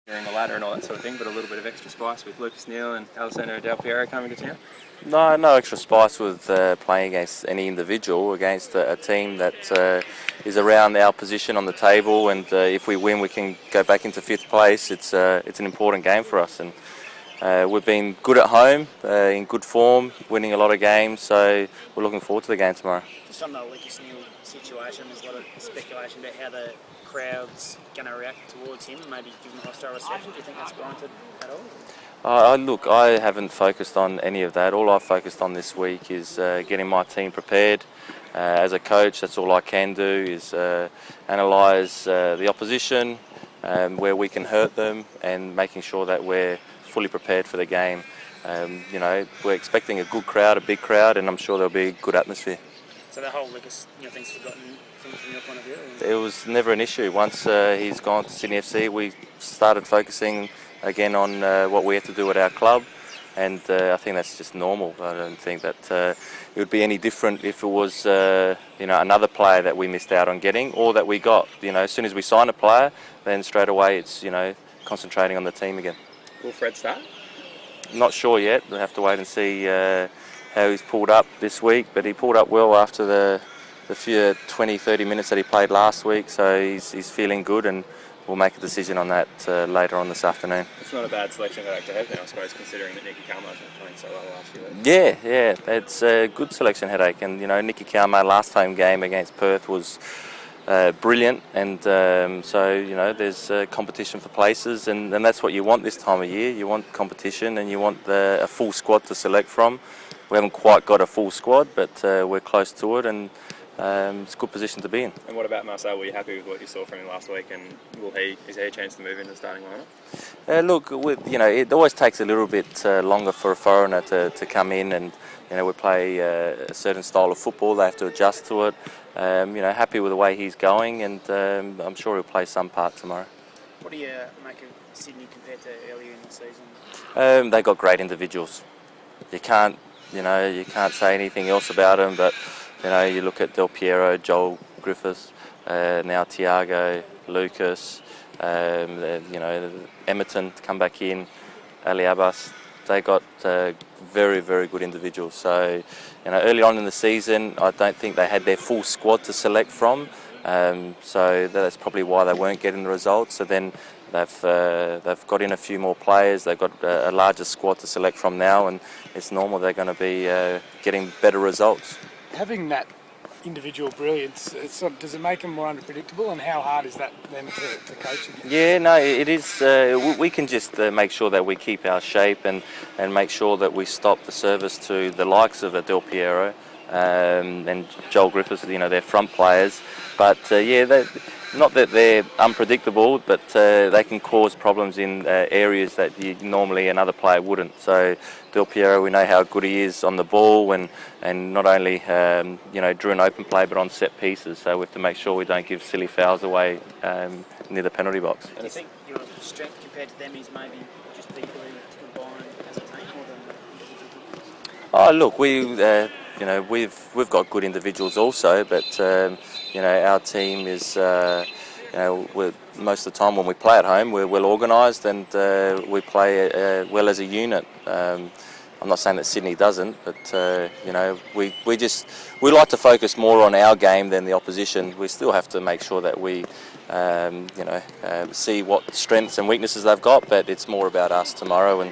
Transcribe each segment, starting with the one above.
clearing the ladder and all that sort of thing, but a little bit of extra spice with Lucas Neal and Alessandro Del Piero coming to town? No extra spice with playing against any individual, against a team that is around our position on the table, and if we win we can go back into 5th place. It's an important game for us, and we've been good at home, in good form, winning a lot of games, so we're looking forward to the game tomorrow. Just on the Lucas Neal situation, there's a lot of speculation about how the crowd's going to react towards him, maybe give him a hostile reception. Do you think that's warranted at all? Look, I haven't focused on any of that. All I've focused on this week is getting my team prepared. As a coach, that's all I can do is analyse the opposition, where we can hurt them, and making sure that we're fully prepared for the game. We're expecting a good crowd, a big crowd, and I'm sure there'll be a good atmosphere. So the whole Lucas thing's forgotten from your point of view? It was never an issue. Once he's gone to Sydney FC, we started focusing again on what we have to do at our club, and I think that's just normal. I don't think that it would be any different if it was another player that we missed out on getting, or that we got. As soon as we sign a player, then straight away it's concentrating on the team again. Will Fred start? Not sure yet. We'll have to wait and see how he's pulled up this week, but he pulled up well after the few 20-30 minutes that he played last week, so he's feeling good, and we'll make a decision on that later on this afternoon. It's not a bad selection headache to have now, I suppose, considering that Nicky Calmo's been playing so well the last few weeks. Yeah, it's a good selection headache, and Nicky Calmo last home game against Perth was brilliant, and so there's competition for places, and that's what you want this time of year. You want competition, and you want a full squad to select from. We haven't quite got a full squad, but we're close to it, and it's a good position to be in. And what about Marcel? Were you happy with what you saw from him last week, and is there a chance to move into the starting lineup? Look, it always takes a little bit longer for a foreigner to come in, and we play a certain style of football. They have to adjust to it. Happy with the way he's going, and I'm sure he'll play some part tomorrow. What do you make of Sydney compared to earlier in the season? They got great individuals. You can't say anything else about them, but you look at Del Piero, Joel Griffiths, now Thiago, Lucas, Emerton to come back in, Ali Abbas. They got very, very good individuals. So, early on in the season, I don't think they had their full squad to select from. So that's probably why they weren't getting the results. So then they've got in a few more players. They've got a larger squad to select from now, and it's normal they're going to be getting better results. Having that individual brilliance, does it make them more unpredictable, and how hard is that then to coach against? Yeah, no, it is. We can just make sure that we keep our shape and make sure that we stop the service to the likes of Del Piero and Joel Griffiths, they're front players. But not that they're unpredictable, but they can cause problems in areas that normally another player wouldn't. So Del Piero, we know how good he is on the ball, and not only drew an open play, but on set pieces. So we have to make sure we don't give silly fouls away near the penalty box. Do you think your strength compared to them is maybe just the ability to combine as a team more than? Look, we've got good individuals also, but our team is most of the time when we play at home, we're well organised, and we play well as a unit. I'm not saying that Sydney doesn't, but we like to focus more on our game than the opposition. We still have to make sure that we see what strengths and weaknesses they've got, but it's more about us tomorrow, and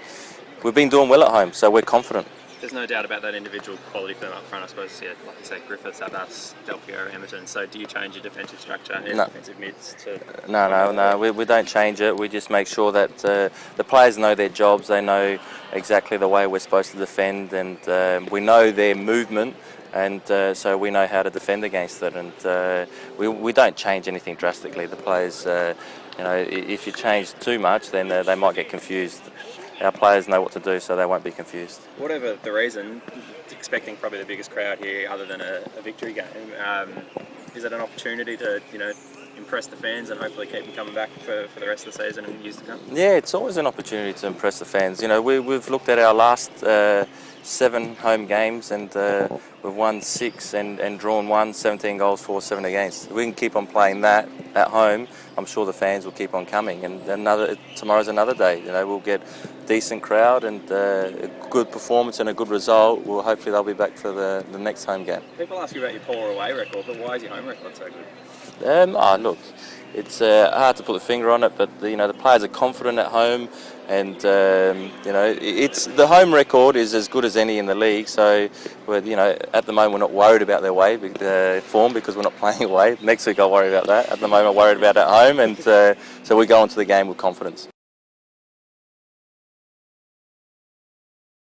we've been doing well at home, so we're confident. There's no doubt about that individual quality for them up front, I suppose. Yeah, like you say, Griffiths, Abbas, Del Piero, Emerton. So do you change your defensive structure and defensive mids to? No. We don't change it. We just make sure that the players know their jobs. They know exactly the way we're supposed to defend, and we know their movement, and so we know how to defend against it. And we don't change anything drastically. The players, if you change too much, then they might get confused. Our players know what to do, so they won't be confused. Whatever the reason, expecting probably the biggest crowd here other than a victory game, is it an opportunity to impress the fans and hopefully keep them coming back for the rest of the season and years to come? Yeah, it's always an opportunity to impress the fans. You know, we've looked at our last 7 home games and we've won 6 and drawn 1, 17 goals for, 7 against. We can keep on playing that at home. I'm sure the fans will keep on coming. And tomorrow's another day. You know, we'll get a decent crowd and a good performance and a good result. Well, hopefully they'll be back for the next home game. People ask you about your poor away record, but why is your home record so good? Look, it's hard to put the finger on it, but the players are confident at home, and it's the home record is as good as any in the league. So, at the moment we're not worried about their form because we're not playing away. Next week I'll worry about that. At the moment I'm worried about at home, and so we go into the game with confidence.